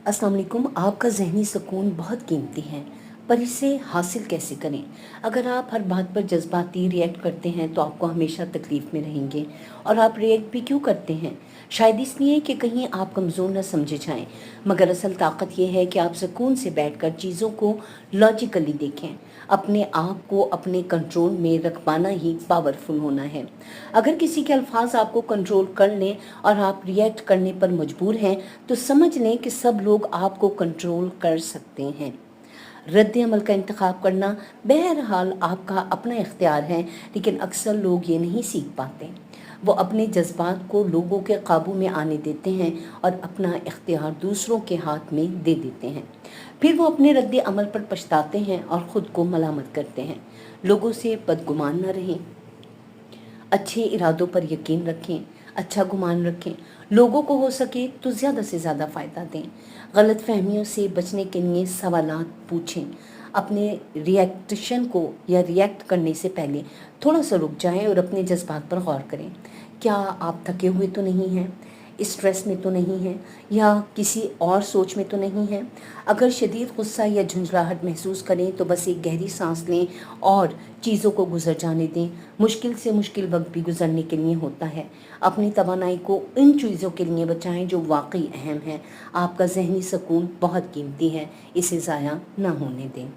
अस्सलाम वालेकुम। आपका ज़हनी सुकून बहुत कीमती है, पर इसे हासिल कैसे करें? अगर आप हर बात पर जज़्बाती रिएक्ट करते हैं तो आपको हमेशा तकलीफ़ में रहेंगे। और आप रिएक्ट भी क्यों करते हैं? शायद इसलिए कि कहीं आप कमज़ोर न समझे जाएं, मगर असल ताकत ये है कि आप सुकून से बैठकर चीज़ों को लॉजिकली देखें। अपने आप को अपने कंट्रोल में रख पाना ही पावरफुल होना है। अगर किसी के अल्फाज आपको कंट्रोल कर लें और आप रिएक्ट करने पर मजबूर हैं, तो समझ लें कि सब लोग आपको कंट्रोल कर सकते हैं। रद्द अमल का इंतखाब करना बहरहाल आपका अपना इख्तियार है, लेकिन अक्सर लोग ये नहीं सीख पाते। वो अपने जज्बात को लोगों के काबू में आने देते हैं और अपना इख्तियार दूसरों के हाथ में दे देते हैं। फिर वो अपने रद्द अमल पर पछताते हैं और ख़ुद को मलामत करते हैं। लोगों से बदगुमान न रहें, अच्छे इरादों पर यकीन रखें, अच्छा गुमान रखें। लोगों को हो सके तो ज़्यादा से ज़्यादा फ़ायदा दें। गलत फहमियों से बचने के लिए सवालात पूछें। अपने रिएक्शन को या रिएक्ट करने से पहले थोड़ा सा रुक जाएं और अपने जज्बात पर गौर करें। क्या आप थके हुए तो नहीं हैं, स्ट्रेस में तो नहीं हैं, या किसी और सोच में तो नहीं हैं? अगर शदीद गुस्सा या झुंझलाहट महसूस करें तो बस एक गहरी सांस लें और चीज़ों को गुजर जाने दें। मुश्किल से मुश्किल वक्त भी गुजरने के लिए होता है। अपनी तवानाई को इन चीज़ों के लिए बचाएं जो वाकई अहम है। आपका जहनी सुकून बहुत कीमती है, इसे ज़ाया ना होने दें।